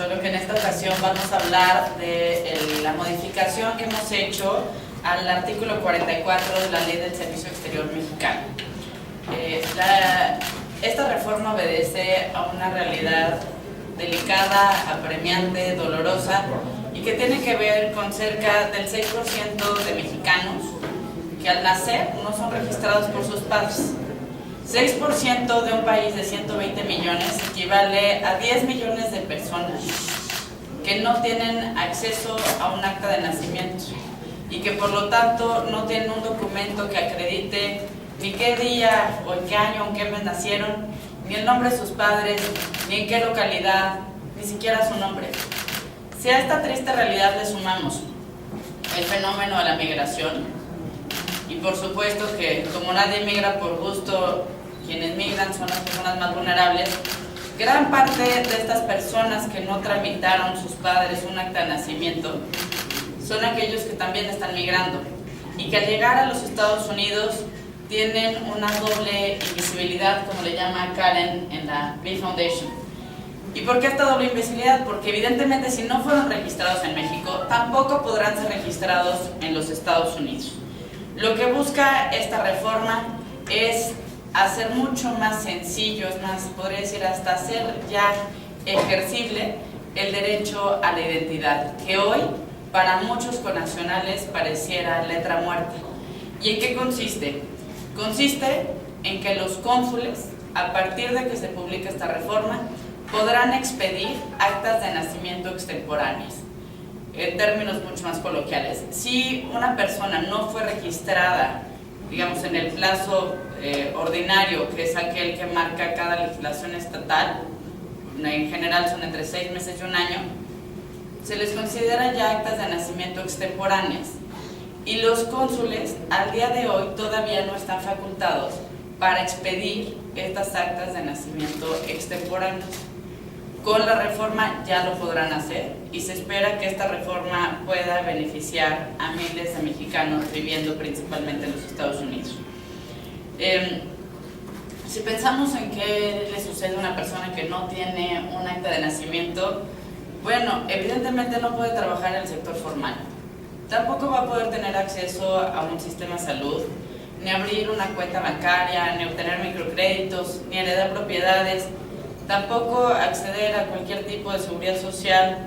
solo que en esta ocasión vamos a hablar de la modificación que hemos hecho al artículo 44 de la Ley del Servicio Exterior Mexicano. Esta reforma obedece a una realidad delicada, apremiante, dolorosa y que tiene que ver con cerca del 6% de mexicanos que al nacer no son registrados por sus padres. 6% de un país de 120 millones equivale a 10 millones de personas que no tienen acceso a un acta de nacimiento y que por lo tanto no tienen un documento que acredite ni qué día o en qué año o en qué mes nacieron, ni el nombre de sus padres, ni en qué localidad, ni siquiera su nombre. Si a esta triste realidad le sumamos el fenómeno de la migración, y por supuesto que como nadie migra por gusto, quienes migran son las personas más vulnerables, gran parte de estas personas que no tramitaron sus padres un acta de nacimiento son aquellos que también están migrando y que al llegar a los Estados Unidos tienen una doble invisibilidad, como le llama Karen en la B Foundation. ¿Y por qué esta doble invisibilidad? Porque evidentemente si no fueron registrados en México, tampoco podrán ser registrados en los Estados Unidos. Lo que busca esta reforma es hacer mucho más sencillo, es más, podría decir hasta hacer ya ejercible el derecho a la identidad, que hoy para muchos connacionales pareciera letra muerta. ¿Y en qué consiste? Consiste en que los cónsules, a partir de que se publique esta reforma, podrán expedir actas de nacimiento extemporáneas. En términos mucho más coloquiales, si una persona no fue registrada, digamos, en el plazo ordinario, que es aquel que marca cada legislación estatal, en general son entre 6 meses y un año, se les considera ya actas de nacimiento extemporáneas. Y los cónsules, al día de hoy, todavía no están facultados para expedir estas actas de nacimiento extemporáneas. Con la reforma ya lo podrán hacer y se espera que esta reforma pueda beneficiar a miles de mexicanos viviendo principalmente en los Estados Unidos. Si pensamos en qué le sucede a una persona que no tiene un acta de nacimiento, bueno, evidentemente no puede trabajar en el sector formal. Tampoco va a poder tener acceso a un sistema de salud, ni abrir una cuenta bancaria, ni obtener microcréditos, ni heredar propiedades, tampoco acceder a cualquier tipo de seguridad social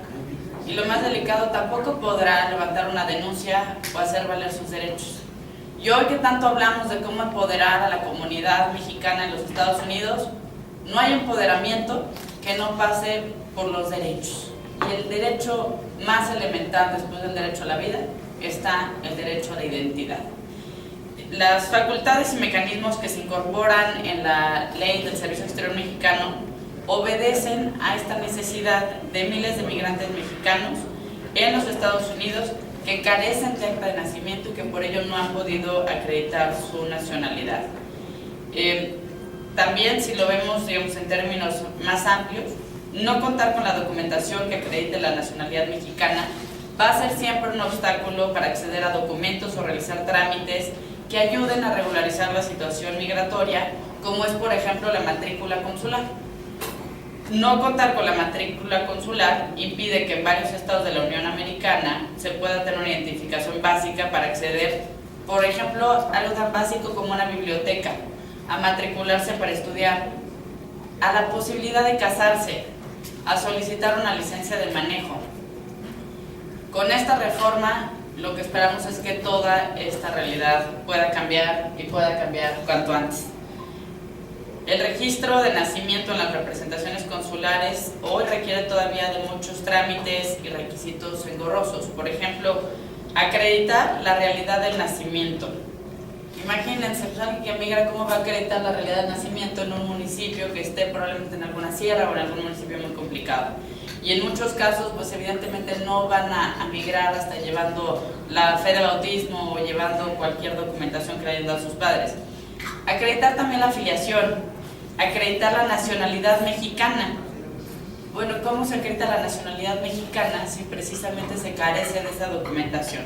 y lo más delicado, tampoco podrá levantar una denuncia o hacer valer sus derechos. Y hoy que tanto hablamos de cómo empoderar a la comunidad mexicana en los Estados Unidos, no hay empoderamiento que no pase por los derechos. Y el derecho más elemental después del derecho a la vida está el derecho a la identidad. Las facultades y mecanismos que se incorporan en la Ley del Servicio Exterior Mexicano obedecen a esta necesidad de miles de migrantes mexicanos en los Estados Unidos que carecen de acta de nacimiento y que por ello no han podido acreditar su nacionalidad. También, si lo vemos, digamos, en términos más amplios, no contar con la documentación que acredite la nacionalidad mexicana va a ser siempre un obstáculo para acceder a documentos o realizar trámites que ayuden a regularizar la situación migratoria, como es, por ejemplo, la matrícula consular. No contar con la matrícula consular impide que en varios estados de la Unión Americana se pueda tener una identificación básica para acceder, por ejemplo, a algo tan básico como una biblioteca, a matricularse para estudiar, a la posibilidad de casarse, a solicitar una licencia de manejo. Con esta reforma, lo que esperamos es que toda esta realidad pueda cambiar y pueda cambiar cuanto antes. El registro de nacimiento en las representaciones consulares hoy requiere todavía de muchos trámites y requisitos engorrosos. Por ejemplo, acreditar la realidad del nacimiento. Imagínense, pues alguien que migra, ¿cómo va a acreditar la realidad del nacimiento en un municipio que esté probablemente en alguna sierra o en algún municipio muy complicado? Y en muchos casos, pues evidentemente no van a migrar hasta llevando la fe de bautismo o llevando cualquier documentación que le hayan dado sus padres. Acreditar también la afiliación, acreditar la nacionalidad mexicana. Bueno, ¿cómo se acredita la nacionalidad mexicana si precisamente se carece de esa documentación?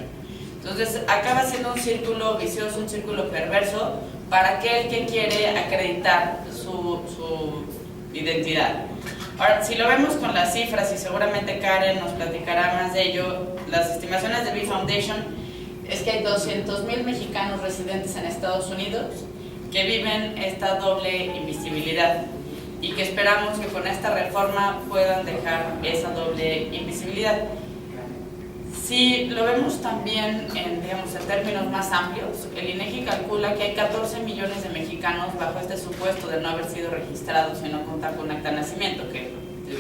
Entonces acaba siendo un círculo vicioso, un círculo perverso para aquel que quiere acreditar su identidad. Ahora, si lo vemos con las cifras, y seguramente Karen nos platicará más de ello, las estimaciones de Bee Foundation es que hay 200,000 mexicanos residentes en Estados Unidos que viven esta doble invisibilidad y que esperamos que con esta reforma puedan dejar esa doble invisibilidad. Si lo vemos también en términos más amplios, el INEGI calcula que hay 14 millones de mexicanos bajo este supuesto de no haber sido registrados y no contar con acta de nacimiento, que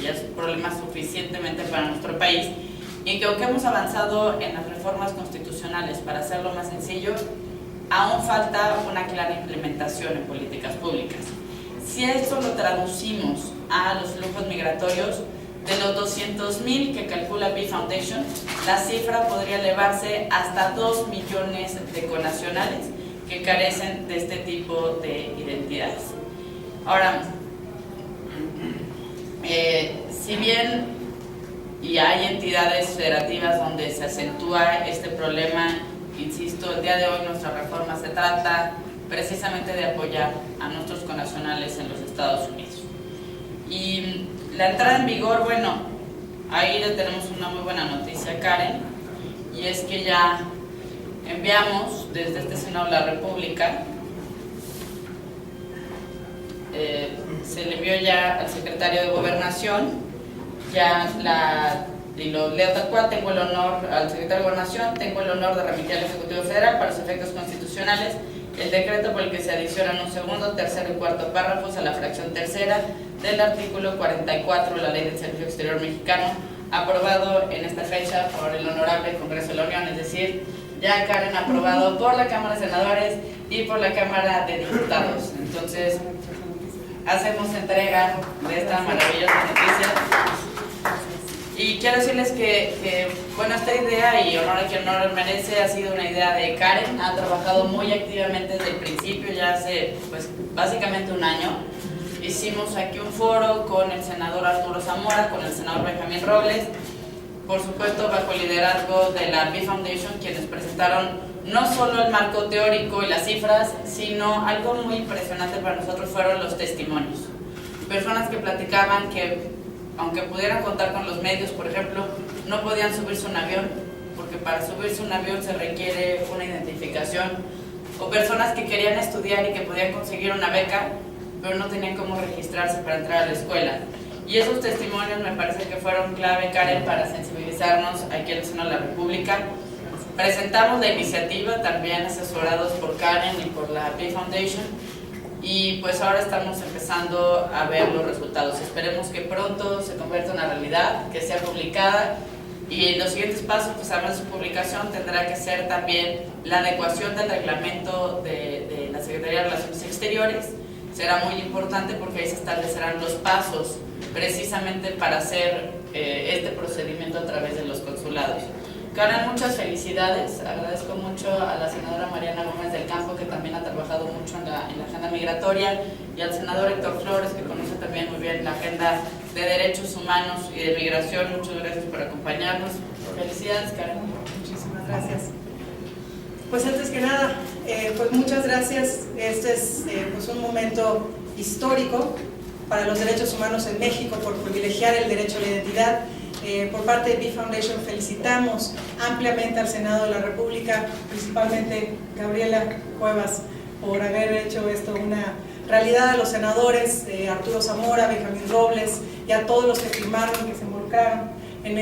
ya es un problema suficientemente para nuestro país, y que aunque hemos avanzado en las reformas constitucionales para hacerlo más sencillo, aún falta una clara implementación en políticas públicas. Si esto lo traducimos a los flujos migratorios, de los 200,000 que calcula Bee Foundation, la cifra podría elevarse hasta 2 millones de connacionales que carecen de este tipo de identidades. Ahora, si bien y hay entidades federativas donde se acentúa este problema, insisto, el día de hoy nuestra reforma se trata precisamente de apoyar a nuestros connacionales en los Estados Unidos. Y la entrada en vigor, bueno, ahí le tenemos una muy buena noticia, Karen, y es que ya enviamos desde este Senado de la República, se le envió ya al secretario de Gobernación, y lo leo tal cual, tengo el honor, al secretario de Gobernación, tengo el honor de remitir al Ejecutivo Federal para los efectos constitucionales el decreto por el que se adicionan un segundo, tercero y cuarto párrafos a la fracción tercera del artículo 44 de la Ley del Servicio Exterior Mexicano, aprobado en esta fecha por el Honorable Congreso de la Unión, es decir, ya Karen aprobado por la Cámara de Senadores y por la Cámara de Diputados. Entonces, hacemos entrega de esta maravillosa noticia. Y quiero decirles que bueno, esta idea, y honor a quien honor merece, ha sido una idea de Karen, ha trabajado muy activamente desde el principio, ya hace pues básicamente un año. Hicimos aquí un foro con el senador Arturo Zamora, con el senador Benjamín Robles, por supuesto bajo el liderazgo de la Bee Foundation, quienes presentaron no solo el marco teórico y las cifras, sino algo muy impresionante para nosotros fueron los testimonios. Personas que platicaban que aunque pudieran contar con los medios, por ejemplo, no podían subirse a un avión, porque para subirse a un avión se requiere una identificación, o personas que querían estudiar y que podían conseguir una beca, pero no tenían cómo registrarse para entrar a la escuela. Y esos testimonios me parece que fueron clave, Karen, para sensibilizarnos aquí en el Senado de la República. Presentamos la iniciativa, también asesorados por Karen y por la Bee Foundation, y pues ahora estamos empezando a ver los resultados. Esperemos que pronto se convierta en una realidad, que sea publicada, y los siguientes pasos, pues además de su publicación, tendrá que ser también la adecuación del reglamento de la Secretaría de Relaciones Exteriores. Será muy importante porque ahí se establecerán los pasos precisamente para hacer este procedimiento a través de los consulados. Karen, muchas felicidades. Agradezco mucho a la senadora Mariana Gómez del Campo, que también ha trabajado mucho en la agenda migratoria, y al senador Héctor Flores, que conoce también muy bien la agenda de derechos humanos y de migración. Muchas gracias por acompañarnos. Felicidades, Karen. Muchísimas gracias. Pues antes que nada, pues muchas gracias. Este es pues un momento histórico para los derechos humanos en México por privilegiar el derecho a la identidad. Por parte de Bee Foundation felicitamos ampliamente al Senado de la República, principalmente Gabriela Cuevas, por haber hecho esto una realidad, a los senadores Arturo Zamora, Benjamín Robles y a todos los que firmaron, que se involucraron en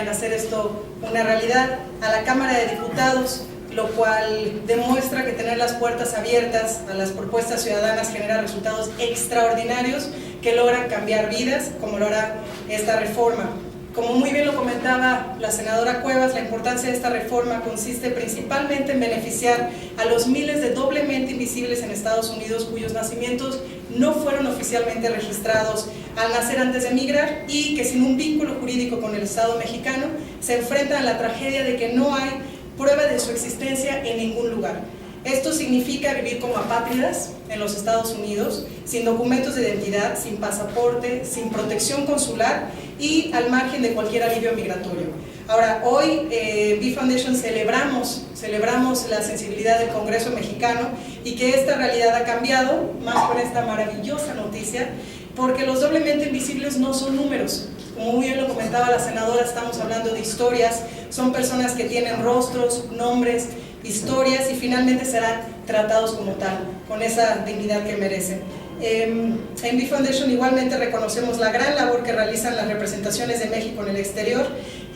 hacer esto una realidad, a la Cámara de Diputados, lo cual demuestra que tener las puertas abiertas a las propuestas ciudadanas genera resultados extraordinarios que logran cambiar vidas, como lo hará esta reforma. Como muy bien lo comentaba la senadora Cuevas, la importancia de esta reforma consiste principalmente en beneficiar a los miles de doblemente invisibles en Estados Unidos cuyos nacimientos no fueron oficialmente registrados al nacer antes de emigrar y que sin un vínculo jurídico con el Estado mexicano se enfrentan a la tragedia de que no hay prueba de su existencia en ningún lugar. Esto significa vivir como apátridas en los Estados Unidos, sin documentos de identidad, sin pasaporte, sin protección consular y al margen de cualquier alivio migratorio. Ahora, hoy Bee Foundation celebramos la sensibilidad del Congreso mexicano y que esta realidad ha cambiado, más con esta maravillosa noticia, porque los doblemente invisibles no son números. Como muy bien lo comentaba la senadora, estamos hablando de historias, son personas que tienen rostros, nombres, historias y finalmente serán tratados como tal, con esa dignidad que merecen. En B Foundation igualmente reconocemos la gran labor que realizan las representaciones de México en el exterior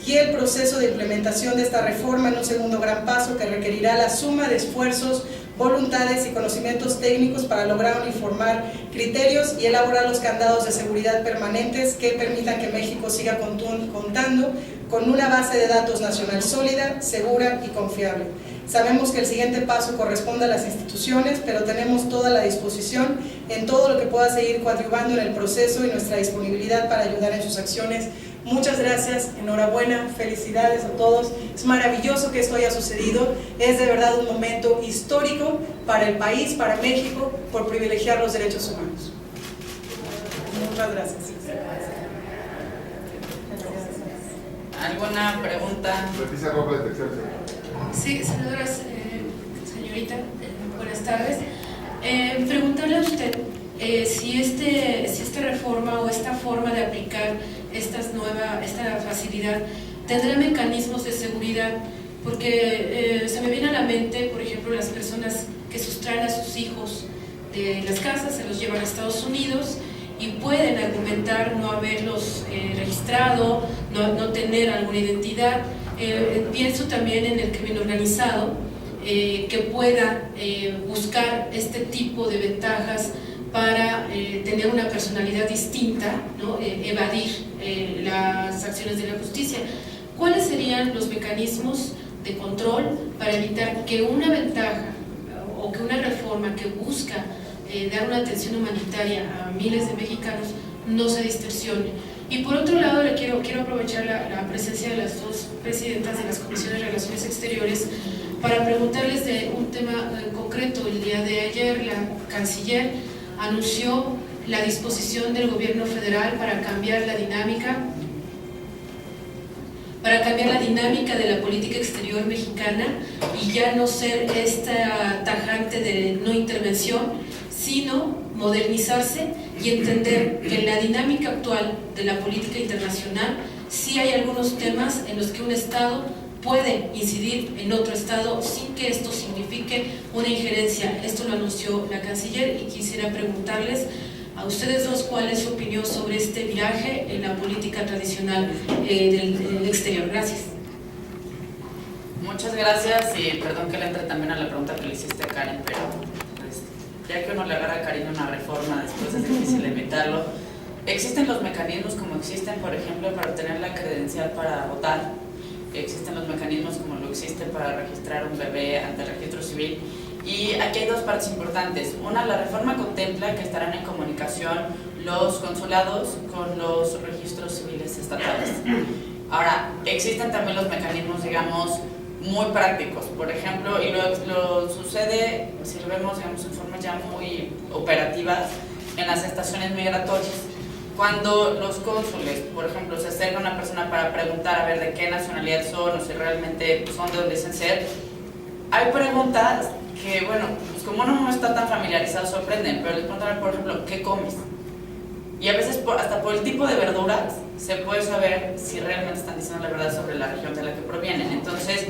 y el proceso de implementación de esta reforma en un segundo gran paso que requerirá la suma de esfuerzos, voluntades y conocimientos técnicos para lograr uniformar criterios y elaborar los candados de seguridad permanentes que permitan que México siga contando con una base de datos nacional sólida, segura y confiable. Sabemos que el siguiente paso corresponde a las instituciones, pero tenemos toda la disposición en todo lo que pueda seguir coadyuvando en el proceso y nuestra disponibilidad para ayudar en sus acciones. Muchas gracias, enhorabuena, felicidades a todos. Es maravilloso que esto haya sucedido, es de verdad un momento histórico para el país, para México, por privilegiar los derechos humanos. Muchas gracias. ¿Alguna pregunta? Leticia Robles, de Excelsior. Sí, señorita, buenas tardes. Preguntarle a usted si esta reforma o esta forma de aplicar esta facilidad tendrá mecanismos de seguridad, porque se me viene a la mente, por ejemplo, las personas que sustraen a sus hijos de las casas, se los llevan a Estados Unidos y pueden argumentar no haberlos registrado, no tener alguna identidad. Pienso también en el crimen organizado, que pueda buscar este tipo de ventajas para tener una personalidad distinta, ¿no? Evadir las acciones de la justicia. ¿Cuáles serían los mecanismos de control para evitar que una ventaja o que una reforma que busca dar una atención humanitaria a miles de mexicanos no se distorsione? Y por otro lado, quiero aprovechar la presencia de las dos presidentas de las Comisiones de Relaciones Exteriores para preguntarles de un tema concreto. El día de ayer la canciller anunció la disposición del gobierno federal para cambiar la dinámica de la política exterior mexicana y ya no ser esta tajante de no intervención, sino modernizarse y entender que en la dinámica actual de la política internacional sí hay algunos temas en los que un Estado puede incidir en otro Estado sin que esto signifique una injerencia. Esto lo anunció la canciller y quisiera preguntarles a ustedes dos cuál es su opinión sobre este viraje en la política tradicional del exterior. Gracias. Muchas gracias y perdón que le entre también a la pregunta que le hiciste a Karen, pero ya que uno le agarra cariño a una reforma, después es difícil evitarlo. Existen los mecanismos como existen, por ejemplo, para obtener la credencial para votar. Existen los mecanismos como lo existe para registrar un bebé ante el registro civil. Y aquí hay dos partes importantes. Una, la reforma contempla que estarán en comunicación los consulados con los registros civiles estatales. Ahora, existen también los mecanismos, digamos, muy prácticos. Por ejemplo, y lo sucede, si lo vemos, digamos, en formas ya muy operativas, en las estaciones migratorias. Cuando los cónsules, por ejemplo, se acerca a una persona para preguntar a ver de qué nacionalidad son o si realmente son de donde dicen ser, hay preguntas que, bueno, pues como uno no está tan familiarizado, sorprenden, pero les preguntan, por ejemplo, ¿qué comes? Y a veces hasta por el tipo de verduras se puede saber si realmente están diciendo la verdad sobre la región de la que provienen. Entonces,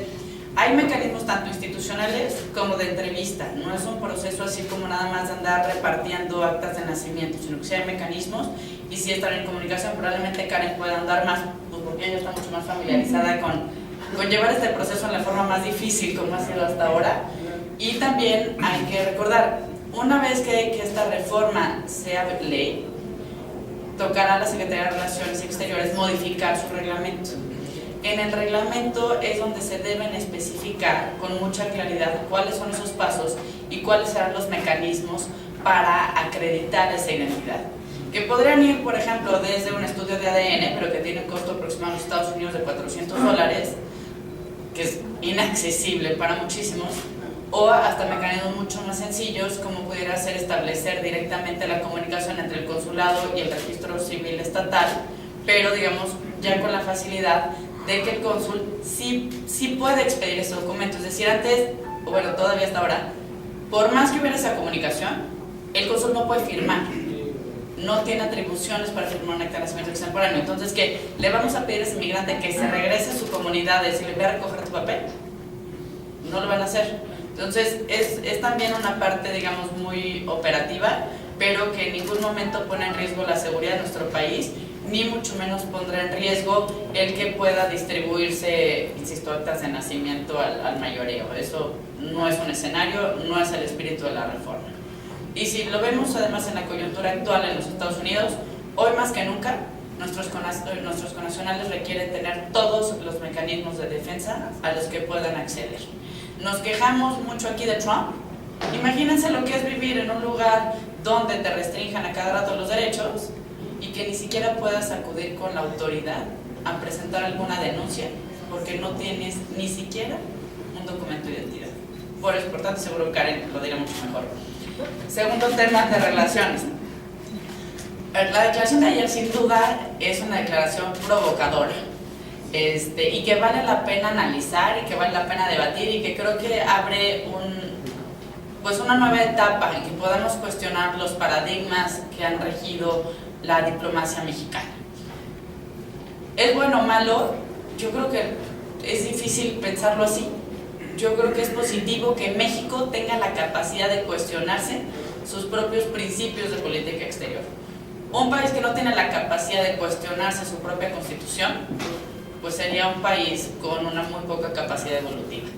hay mecanismos tanto institucionales como de entrevista. No es un proceso así como nada más de andar repartiendo actas de nacimiento, sino que sí hay mecanismos y si están en comunicación. Probablemente Karen pueda andar más, pues porque ella está mucho más familiarizada con llevar este proceso en la forma más difícil como ha sido hasta ahora. Y también hay que recordar, una vez que esta reforma sea ley, tocará a la Secretaría de Relaciones Exteriores modificar su reglamento. En el reglamento es donde se deben especificar con mucha claridad cuáles son esos pasos y cuáles serán los mecanismos para acreditar esa identidad. Que podrían ir, por ejemplo, desde un estudio de ADN, pero que tiene un costo aproximado en los Estados Unidos de $400, que es inaccesible para muchísimos, o hasta mecanismos mucho más sencillos, como pudiera ser establecer directamente la comunicación entre el consulado y el registro civil estatal, pero digamos ya con la facilidad de que el cónsul sí puede expedir ese documento. Es decir, antes, bueno, todavía hasta ahora, por más que hubiera esa comunicación, el cónsul no puede firmar. no tiene atribuciones para firmar un acta de nacimiento extemporáneo. Entonces, ¿qué? ¿Le vamos a pedir a ese migrante que se regrese a su comunidad y decirle, ve a recoger tu papel? No lo van a hacer. Entonces, es también una parte, digamos, muy operativa, pero que en ningún momento pone en riesgo la seguridad de nuestro país, ni mucho menos pondrá en riesgo el que pueda distribuirse, insisto, actas de nacimiento al mayoreo. Eso no es un escenario, no es el espíritu de la reforma. Y si lo vemos además en la coyuntura actual en los Estados Unidos, hoy más que nunca, nuestros connacionales requieren tener todos los mecanismos de defensa a los que puedan acceder. Nos quejamos mucho aquí de Trump. Imagínense lo que es vivir en un lugar donde te restrinjan a cada rato los derechos y que ni siquiera puedas acudir con la autoridad a presentar alguna denuncia porque no tienes ni siquiera un documento de identidad. Por eso, por tanto, seguro Karen lo dirá mucho mejor. Segundo tema de relaciones. La declaración de ayer sin duda es una declaración provocadora y que vale la pena analizar y que vale la pena debatir y que creo que abre una nueva etapa en que podamos cuestionar los paradigmas que han regido la diplomacia mexicana. ¿Es bueno o malo? Yo creo que es difícil pensarlo así. Yo creo que es positivo que México tenga la capacidad de cuestionarse sus propios principios de política exterior. Un país que no tiene la capacidad de cuestionarse su propia constitución, pues sería un país con una muy poca capacidad evolutiva.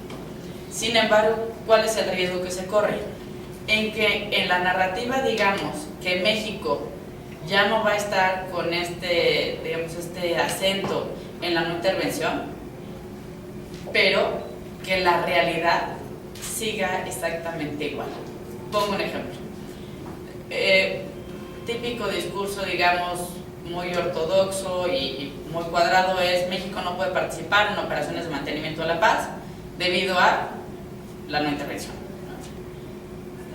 Sin embargo, ¿cuál es el riesgo que se corre? En que en la narrativa digamos que México ya no va a estar con este acento en la no intervención, pero que la realidad siga exactamente igual. Pongo un ejemplo. Típico discurso, digamos, muy ortodoxo y muy cuadrado es: México no puede participar en operaciones de mantenimiento de la paz debido a la no intervención.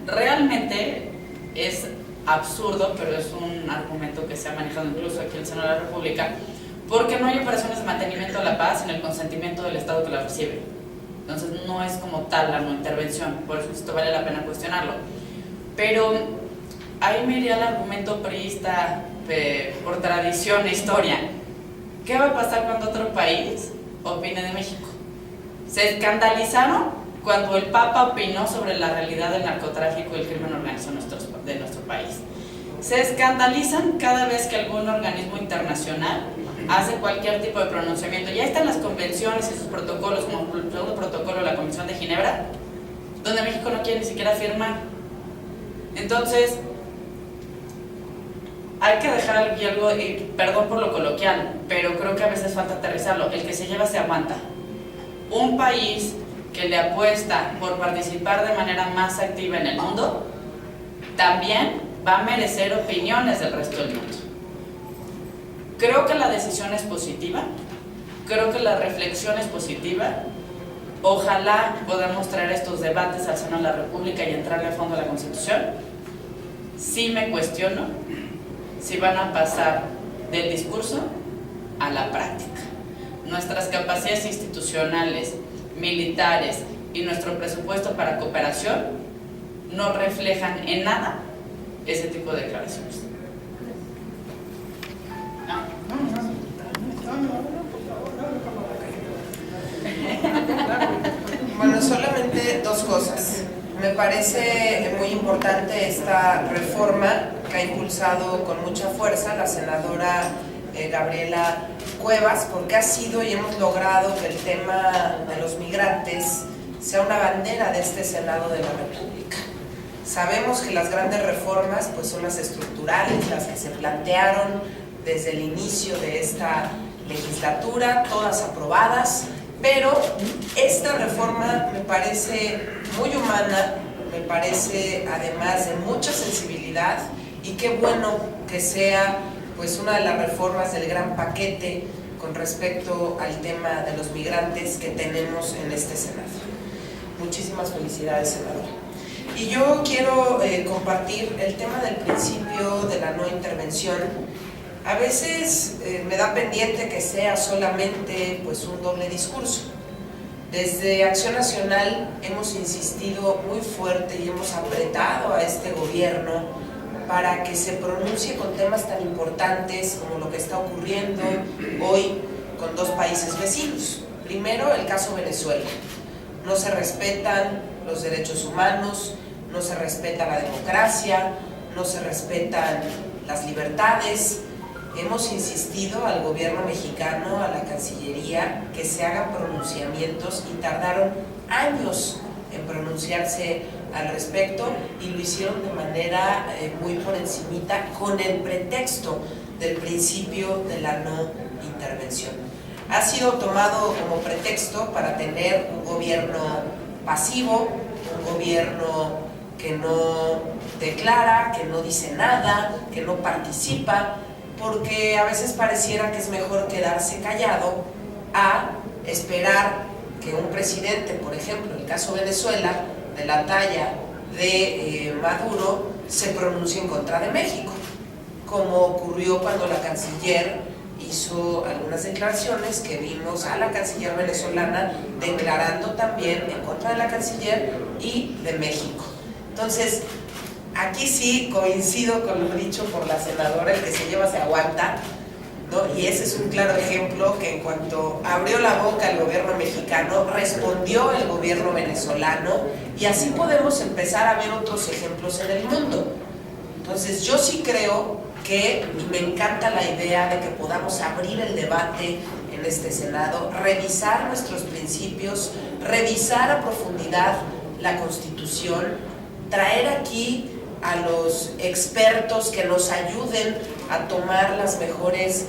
Realmente es absurdo, pero es un argumento que se ha manejado incluso aquí en el Senado de la República, porque no hay operaciones de mantenimiento de la paz sin el consentimiento del Estado que las recibe. Entonces no es como tal la no intervención, por eso esto vale la pena cuestionarlo. Pero ahí me iría el argumento priista por tradición e historia. ¿Qué va a pasar cuando otro país opine de México? Se escandalizaron cuando el Papa opinó sobre la realidad del narcotráfico y el crimen organizado de nuestro país. Se escandalizan cada vez que algún organismo internacional hace cualquier tipo de pronunciamiento. Ya están las convenciones y sus protocolos, como el segundo protocolo de la Convención de Ginebra, donde México no quiere ni siquiera firmar. Entonces, hay que dejar algo, y perdón por lo coloquial, pero creo que a veces falta aterrizarlo: el que se lleva se aguanta. Un país que le apuesta por participar de manera más activa en el mundo, también va a merecer opiniones del resto del mundo. Creo que la decisión es positiva, creo que la reflexión es positiva. Ojalá podamos traer estos debates al Senado de la República y entrarle a fondo a la Constitución. Sí me cuestiono si van a pasar del discurso a la práctica. Nuestras capacidades institucionales, militares y nuestro presupuesto para cooperación no reflejan en nada ese tipo de declaraciones. Bueno, solamente dos cosas. Me parece muy importante esta reforma que ha impulsado con mucha fuerza la senadora Gabriela Cuevas, porque ha sido y hemos logrado que el tema de los migrantes sea una bandera de este Senado de la República. Sabemos que las grandes reformas pues son las estructurales, las que se plantearon desde el inicio de esta legislatura, todas aprobadas, pero esta reforma me parece muy humana, me parece además de mucha sensibilidad, y qué bueno que sea pues una de las reformas del gran paquete con respecto al tema de los migrantes que tenemos en este Senado. Muchísimas felicidades, senadora. Y yo quiero compartir el tema del principio de la no intervención. A veces me da pendiente que sea solamente pues un doble discurso. Desde Acción Nacional hemos insistido muy fuerte y hemos apretado a este gobierno para que se pronuncie con temas tan importantes como lo que está ocurriendo hoy con dos países vecinos. Primero, el caso Venezuela. No se respetan los derechos humanos, no se respeta la democracia, no se respetan las libertades. Hemos insistido al gobierno mexicano, a la Cancillería, que se hagan pronunciamientos y tardaron años en pronunciarse al respecto y lo hicieron de manera muy por encimita con el pretexto del principio de la no intervención. Ha sido tomado como pretexto para tener un gobierno pasivo, un gobierno que no declara, que no dice nada, que no participa, porque a veces pareciera que es mejor quedarse callado a esperar que un presidente, por ejemplo, en el caso de Venezuela, de la talla de Maduro, se pronuncie en contra de México, como ocurrió cuando la canciller hizo algunas declaraciones que vimos a la canciller venezolana declarando también en contra de la canciller y de México. Entonces, aquí sí coincido con lo dicho por la senadora, el que se lleva se aguanta, ¿no? Y ese es un claro ejemplo que en cuanto abrió la boca el gobierno mexicano, respondió el gobierno venezolano, y así podemos empezar a ver otros ejemplos en el mundo. Entonces yo sí creo que, y me encanta la idea de que podamos abrir el debate en este Senado, revisar nuestros principios, revisar a profundidad la Constitución, traer aquí a los expertos que nos ayuden a tomar las mejores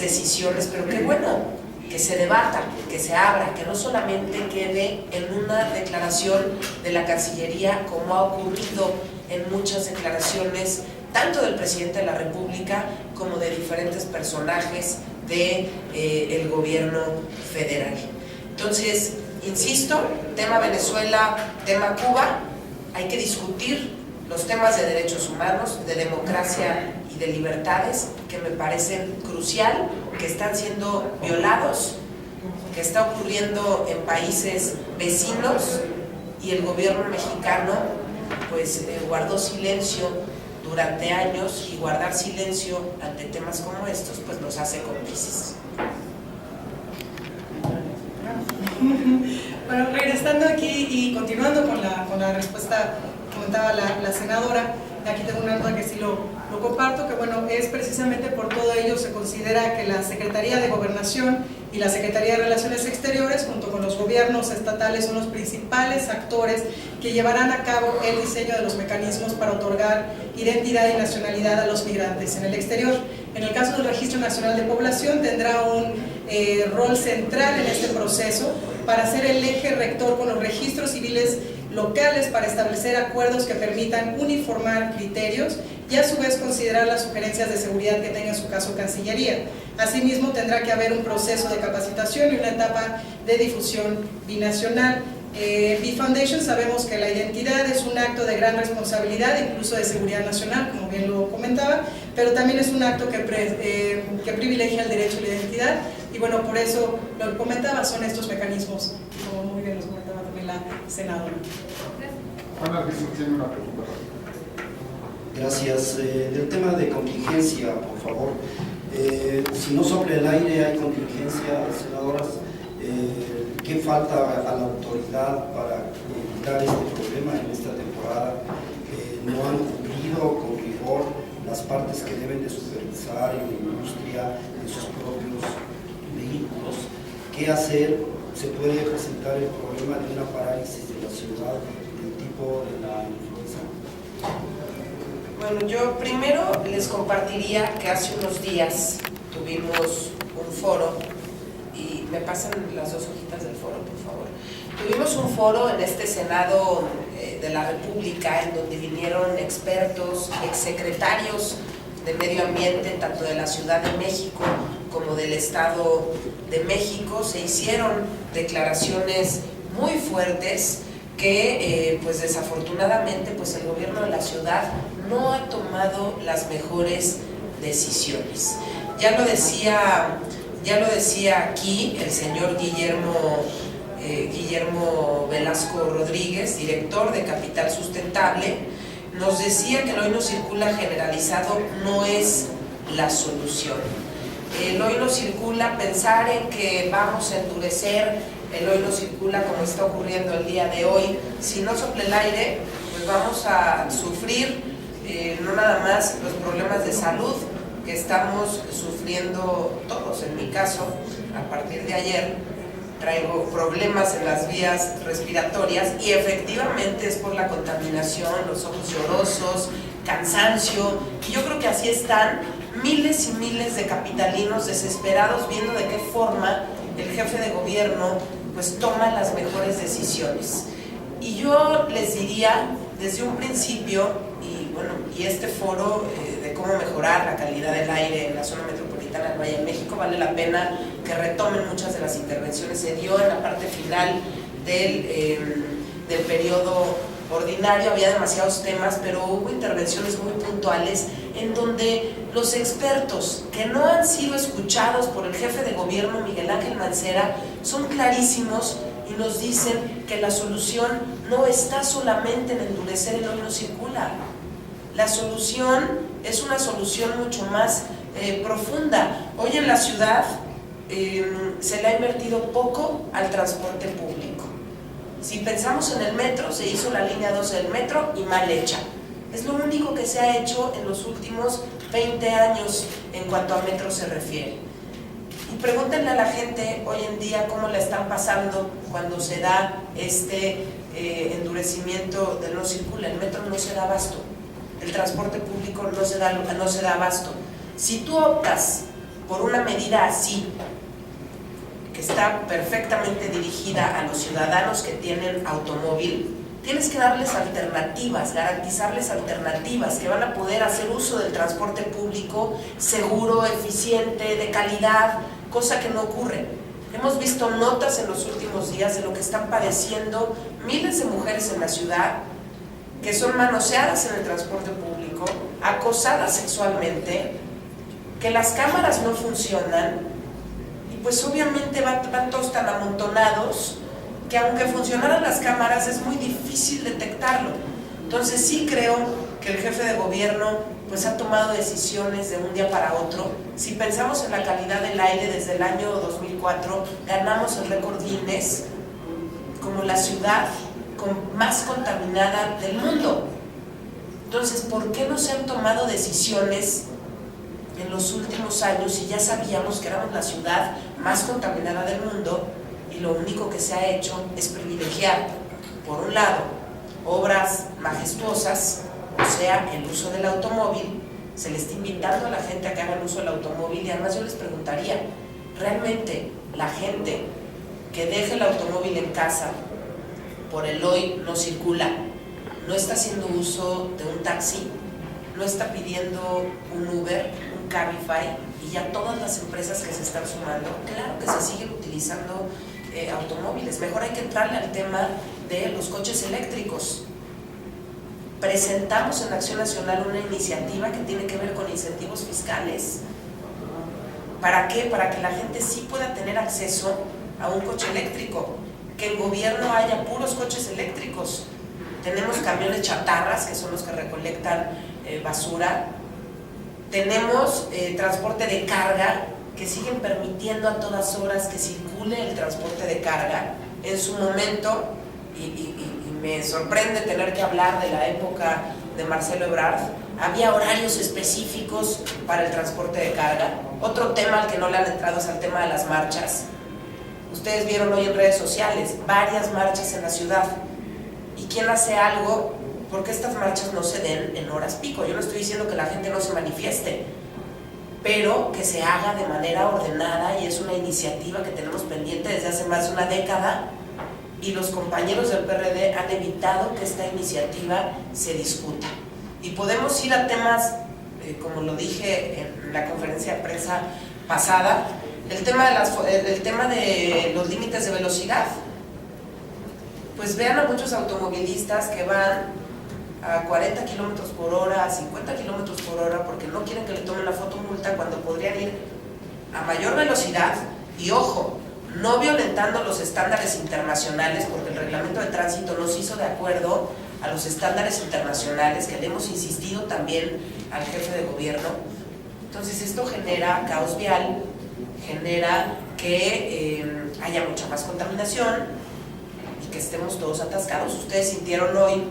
decisiones, pero que bueno, que se debata, que se abra, que no solamente quede en una declaración de la Cancillería, como ha ocurrido en muchas declaraciones, tanto del presidente de la República como de diferentes personajes del gobierno federal. Entonces, insisto, tema Venezuela, tema Cuba, hay que discutir los temas de derechos humanos, de democracia y de libertades, que me parecen crucial, que están siendo violados, que está ocurriendo en países vecinos, y el gobierno mexicano pues guardó silencio durante años, y guardar silencio ante temas como estos pues nos hace cómplices. Bueno, regresando aquí y continuando con la respuesta que comentaba la senadora, aquí tengo una nota que sí lo comparto, que bueno, es precisamente por todo ello se considera que la Secretaría de Gobernación y la Secretaría de Relaciones Exteriores, junto con los gobiernos estatales, son los principales actores que llevarán a cabo el diseño de los mecanismos para otorgar identidad y nacionalidad a los migrantes en el exterior. En el caso del Registro Nacional de Población, tendrá un rol central en este proceso para ser el eje rector con los registros civiles locales, para establecer acuerdos que permitan uniformar criterios y a su vez considerar las sugerencias de seguridad que tenga en su caso Cancillería. Asimismo, tendrá que haber un proceso de capacitación y una etapa de difusión binacional. B-Foundation, sabemos que la identidad es un acto de gran responsabilidad, incluso de seguridad nacional, como bien lo comentaba, pero también es un acto que privilegia el derecho a la identidad, y bueno, por eso lo que comentaba son estos mecanismos, como muy bien los comentaba también la senadora. Juan Alviso tiene una pregunta. Gracias. Del tema de contingencia, por favor. Si no sopla el aire, hay contingencia, senadoras. ¿Qué falta a la autoridad para evitar este problema en esta temporada? No han cumplido con rigor las partes que deben de supervisar en la industria, en sus propios vehículos. ¿Qué hacer? ¿Se puede presentar el problema de una parálisis de la ciudad del tipo de la influenza? Bueno, yo primero les compartiría que hace unos días tuvimos un foro, y me pasan las dos hojitas del foro, por favor. Tuvimos un foro en este Senado de la República, en donde vinieron expertos, exsecretarios de Medio Ambiente, tanto de la Ciudad de México como del Estado de México. Se hicieron declaraciones muy fuertes que pues desafortunadamente pues el gobierno de la ciudad no ha tomado las mejores decisiones. Ya lo decía aquí el señor Guillermo Velasco Rodríguez, director de Capital Sustentable, nos decía que el hoy no circula generalizado no es la solución. El hoy no circula, pensar en que vamos a endurecer el hoy no circula como está ocurriendo el día de hoy, si no sopla el aire, pues vamos a sufrir no nada más los problemas de salud que estamos sufriendo todos. En mi caso, a partir de ayer, traigo problemas en las vías respiratorias y efectivamente es por la contaminación, los ojos llorosos, cansancio, y yo creo que así están miles y miles de capitalinos desesperados viendo de qué forma el jefe de gobierno pues toma las mejores decisiones. Y yo les diría desde un principio, y bueno, y este foro de cómo mejorar la calidad del aire en la zona metropolitana del Valle de México, vale la pena que retomen muchas de las intervenciones. Se dio en la parte final del periodo ordinario, había demasiados temas, pero hubo intervenciones muy puntuales en donde los expertos que no han sido escuchados por el jefe de gobierno Miguel Ángel Mancera son clarísimos y nos dicen que la solución no está solamente en endurecer el hoy no circula. La solución es una solución mucho más profunda. Hoy en la ciudad se le ha invertido poco al transporte público. Si pensamos en el metro, se hizo la línea 12 del metro y mal hecha. Es lo único que se ha hecho en los últimos 20 años en cuanto a metro se refiere. Y pregúntenle a la gente hoy en día cómo la están pasando cuando se da este endurecimiento del no circula. El metro no se da abasto, el transporte público no se da abasto. Si tú optas por una medida así, que está perfectamente dirigida a los ciudadanos que tienen automóvil, tienes que darles alternativas, garantizarles alternativas que van a poder hacer uso del transporte público seguro, eficiente, de calidad, cosa que no ocurre. Hemos visto notas en los últimos días de lo que están padeciendo miles de mujeres en la ciudad que son manoseadas en el transporte público, acosadas sexualmente, que las cámaras no funcionan, pues obviamente van todos tan amontonados que aunque funcionaran las cámaras es muy difícil detectarlo. Entonces sí creo que el jefe de gobierno pues ha tomado decisiones de un día para otro. Si pensamos en la calidad del aire, desde el año 2004 ganamos el récord Guinness como la ciudad más contaminada del mundo. Entonces, ¿por qué no se han tomado decisiones en los últimos años si ya sabíamos que éramos la ciudad más contaminada del mundo y lo único que se ha hecho es privilegiar, por un lado, obras majestuosas, o sea, el uso del automóvil? Se le está invitando a la gente a que haga el uso del automóvil y además yo les preguntaría, ¿realmente la gente que deja el automóvil en casa por el hoy no circula no está haciendo uso de un taxi? ¿No está pidiendo un Uber, un Cabify? Y ya todas las empresas que se están sumando, claro que se siguen utilizando automóviles. Mejor hay que entrarle al tema de los coches eléctricos. Presentamos en Acción Nacional una iniciativa que tiene que ver con incentivos fiscales. ¿Para qué? Para que la gente sí pueda tener acceso a un coche eléctrico, que en gobierno haya puros coches eléctricos. Tenemos camiones chatarras, que son los que recolectan basura. Tenemos transporte de carga, que siguen permitiendo a todas horas que circule el transporte de carga. En su momento, y me sorprende tener que hablar de la época de Marcelo Ebrard, había horarios específicos para el transporte de carga. Otro tema al que no le han entrado es el tema de las marchas. Ustedes vieron hoy en redes sociales varias marchas en la ciudad. ¿Y quién hace algo porque estas marchas no se den en horas pico? Yo no estoy diciendo que la gente no se manifieste, pero que se haga de manera ordenada, y es una iniciativa que tenemos pendiente desde hace más de una década, y los compañeros del PRD han evitado que esta iniciativa se discuta. Y podemos ir a temas, como lo dije en la conferencia de prensa pasada, el tema de los límites de velocidad. Pues vean a muchos automovilistas que van a 40 kilómetros por hora, a 50 kilómetros por hora, porque no quieren que le tomen la fotomulta cuando podrían ir a mayor velocidad y, ojo, no violentando los estándares internacionales, porque el reglamento de tránsito nos hizo de acuerdo a los estándares internacionales que le hemos insistido también al jefe de gobierno. Entonces esto genera caos vial, genera que haya mucha más contaminación y que estemos todos atascados. Ustedes sintieron hoy,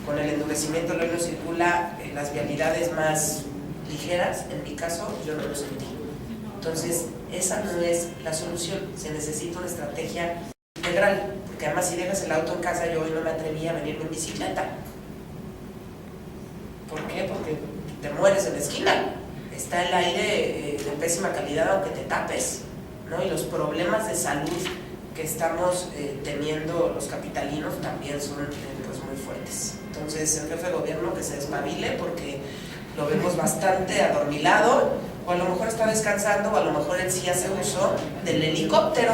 con el endurecimiento del hoy no circula, las vialidades más ligeras. En mi caso yo no lo sentí. Entonces esa no es la solución, se necesita una estrategia integral, porque además si dejas el auto en casa, yo hoy no me atreví a venirme en bicicleta. ¿Por qué? Porque te mueres en la esquina, está el aire de pésima calidad aunque te tapes, ¿no? Y los problemas de salud que estamos teniendo los capitalinos también son pues muy fuertes. Entonces el jefe de gobierno que se despabile, porque lo vemos bastante adormilado, o a lo mejor está descansando, o a lo mejor él sí hace uso del helicóptero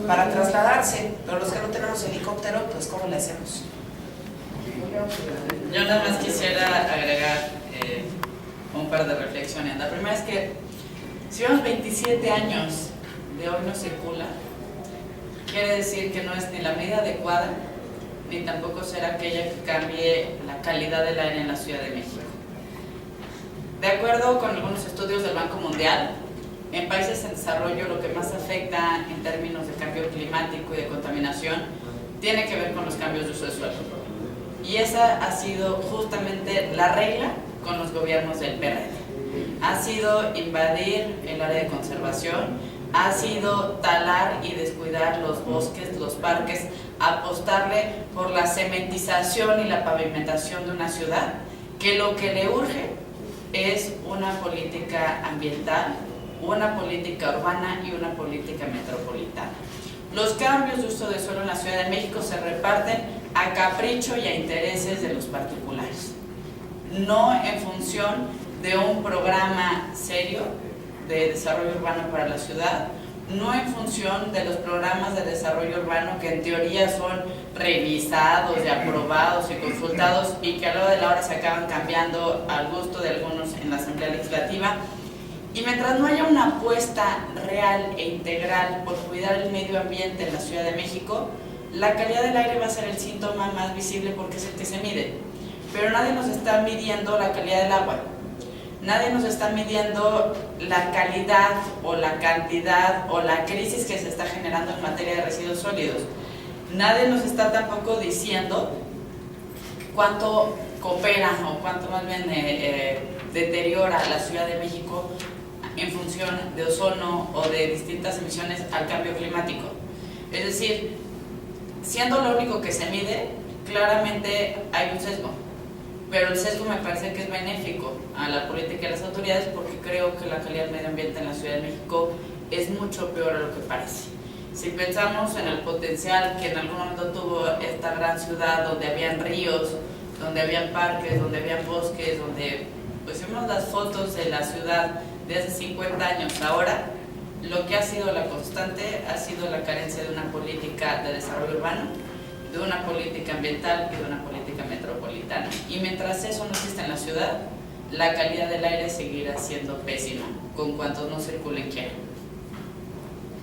para trasladarse, pero los que no tenemos helicóptero, pues ¿cómo le hacemos? Yo nada más quisiera agregar un par de reflexiones. La primera es que si llevamos 27 años de hoy no circula, quiere decir que no es ni la medida adecuada, ni tampoco será aquella que cambie la calidad del aire en la Ciudad de México. De acuerdo con algunos estudios del Banco Mundial, en países en desarrollo lo que más afecta en términos de cambio climático y de contaminación tiene que ver con los cambios de uso de suelo. Y esa ha sido justamente la regla con los gobiernos del PRD. Ha sido invadir el área de conservación, ha sido talar y descuidar los bosques, los parques, apostarle por la cementización y la pavimentación de una ciudad, que lo que le urge es una política ambiental, una política urbana y una política metropolitana. Los cambios de uso de suelo en la Ciudad de México se reparten a capricho y a intereses de los particulares, no en función de un programa serio de desarrollo urbano para la ciudad, no en función de los programas de desarrollo urbano que en teoría son revisados y aprobados y consultados y que a la hora de la hora se acaban cambiando al gusto de algunos en la Asamblea Legislativa. Y mientras no haya una apuesta real e integral por cuidar el medio ambiente en la Ciudad de México, la calidad del aire va a ser el síntoma más visible porque es el que se mide. Pero nadie nos está midiendo la calidad del agua. Nadie nos está midiendo la calidad o la cantidad o la crisis que se está generando en materia de residuos sólidos. Nadie nos está tampoco diciendo cuánto coopera o cuánto más bien deteriora la Ciudad de México en función de ozono o de distintas emisiones al cambio climático. Es decir, siendo lo único que se mide, claramente hay un sesgo. Pero el sesgo me parece que es benéfico a la política y a las autoridades porque creo que la calidad del medio ambiente en la Ciudad de México es mucho peor a lo que parece. Si pensamos en el potencial que en algún momento tuvo esta gran ciudad donde habían ríos, donde habían parques, donde habían bosques, donde pues vemos las fotos de la ciudad de hace 50 años, ahora lo que ha sido la constante ha sido la carencia de una política de desarrollo urbano, de una política ambiental y de una política metropolitana. Y mientras eso no existe en la ciudad, la calidad del aire seguirá siendo pésima, con cuantos no circulen quieran.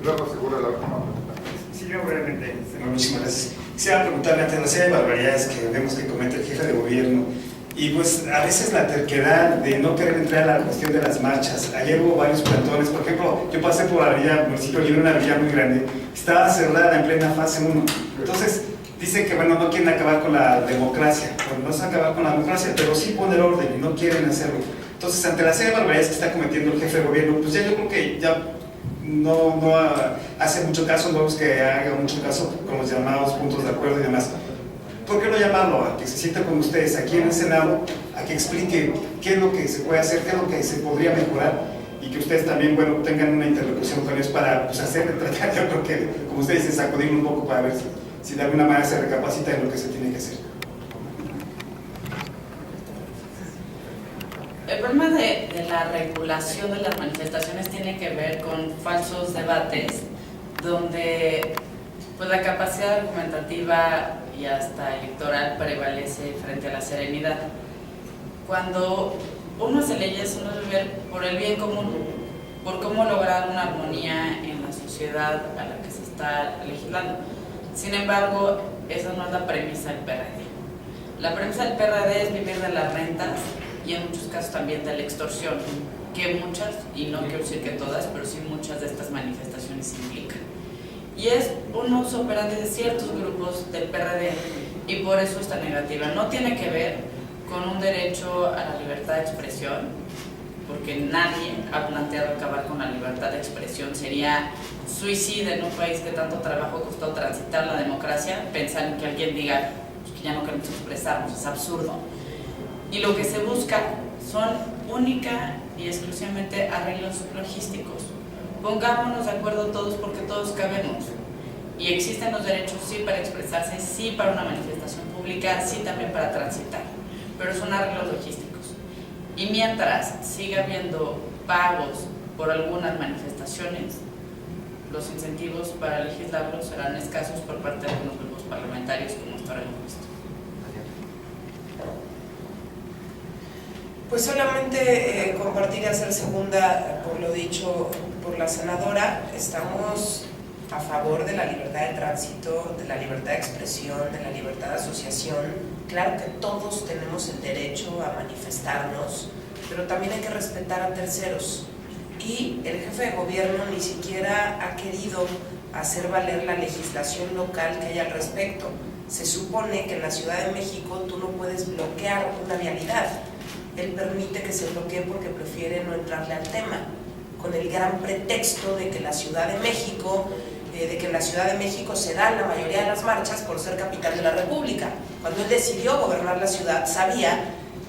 Luego seguro la última pregunta. Sí, yo brevemente, muchísimas gracias. Quisiera preguntarle ante la serie de barbaridades que vemos que comete el jefe de gobierno y pues a veces la terquedad de no querer entrar a la cuestión de las marchas. Ayer hubo varios plantones, por ejemplo, yo pasé por la villa Municipio Libre, una villa muy grande, estaba cerrada en plena fase 1. Entonces, dicen que bueno, no quieren acabar con la democracia, bueno, no es acabar con la democracia, pero sí poner orden y no quieren hacerlo. Entonces, ante la serie de barbaridades que está cometiendo el jefe de gobierno, pues ya yo creo que ya no hace mucho caso, no es que haga mucho caso con los llamados puntos de acuerdo y demás. ¿Por qué no llamarlo a que se siente con ustedes aquí en el Senado, a que explique qué es lo que se puede hacer, qué es lo que se podría mejorar y que ustedes también, bueno, tengan una interlocución con ellos para pues, tratar, yo creo que, como ustedes dicen, sacudir un poco para ver si de alguna manera se recapacita en lo que se tiene que hacer? El problema de la regulación de las manifestaciones tiene que ver con falsos debates donde pues, la capacidad argumentativa y hasta electoral prevalece frente a la serenidad. Cuando uno hace leyes, uno debe ver por el bien común, por cómo lograr una armonía en la sociedad a la que se está legislando. Sin embargo, esa no es la premisa del PRD. La premisa del PRD es vivir de las rentas y en muchos casos también de la extorsión, que muchas, y no quiero decir que todas, pero sí muchas de estas manifestaciones implican. Y es un uso operante de ciertos grupos del PRD y por eso esta negativa. No tiene que ver con un derecho a la libertad de expresión, porque nadie ha planteado acabar con la libertad de expresión. Sería suicida en un país que tanto trabajo costó transitar la democracia, pensar en que alguien diga pues, que ya no queremos expresarnos, es absurdo. Y lo que se busca son única y exclusivamente arreglos logísticos. Pongámonos de acuerdo todos porque todos cabemos. Y existen los derechos sí para expresarse, sí para una manifestación pública, sí también para transitar. Pero son arreglos logísticos. Y mientras siga habiendo pagos por algunas manifestaciones, los incentivos para legislarlos serán escasos por parte de algunos grupos parlamentarios, como hasta ahora hemos visto. Pues solamente compartir y hacer segunda por lo dicho por la senadora. Estamos a favor de la libertad de tránsito, de la libertad de expresión, de la libertad de asociación. Claro que todos tenemos el derecho a manifestarnos, pero también hay que respetar a terceros. Y el jefe de gobierno ni siquiera ha querido hacer valer la legislación local que hay al respecto. Se supone que en la Ciudad de México tú no puedes bloquear una vialidad. Él permite que se bloquee porque prefiere no entrarle al tema, con el gran pretexto de que en la Ciudad de México se dan la mayoría de las marchas por ser capital de la República. Cuando él decidió gobernar la ciudad, sabía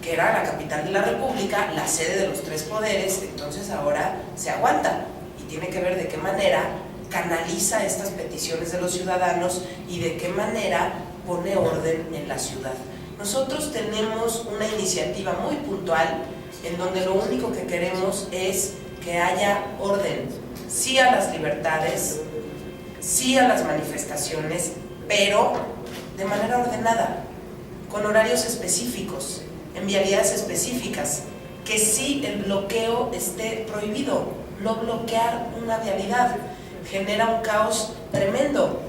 que era la capital de la República, la sede de los tres poderes, entonces ahora se aguanta y tiene que ver de qué manera canaliza estas peticiones de los ciudadanos y de qué manera pone orden en la ciudad. Nosotros tenemos una iniciativa muy puntual en donde lo único que queremos es que haya orden, sí a las libertades, sí a las manifestaciones, pero de manera ordenada, con horarios específicos, en vialidades específicas, que sí el bloqueo esté prohibido. No bloquear una vialidad genera un caos tremendo.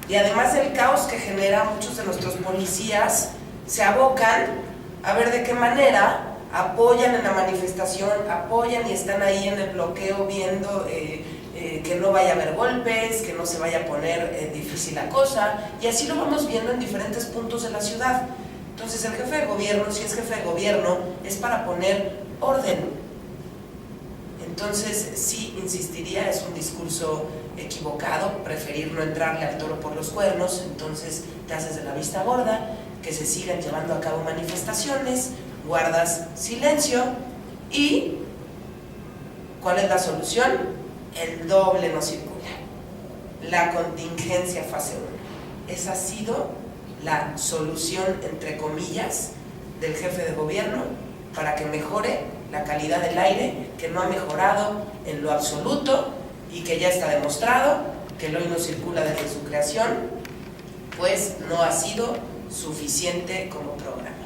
Y además del caos que genera, muchos de nuestros policías se abocan a ver de qué manera apoyan en la manifestación, apoyan y están ahí en el bloqueo viendo que no vaya a haber golpes, que no se vaya a poner difícil la cosa, y así lo vamos viendo en diferentes puntos de la ciudad. Entonces el jefe de gobierno, si es jefe de gobierno, es para poner orden. Entonces sí insistiría, es un discurso equivocado, preferir no entrarle al toro por los cuernos. Entonces te haces de la vista gorda, que se sigan llevando a cabo manifestaciones, guardas silencio y ¿cuál es la solución? El doble no circula, la contingencia fase 1. Esa ha sido la solución, entre comillas, del jefe de gobierno para que mejore la calidad del aire, que no ha mejorado en lo absoluto y que ya está demostrado que el hoy no circula desde su creación, pues no ha sido suficiente como programa.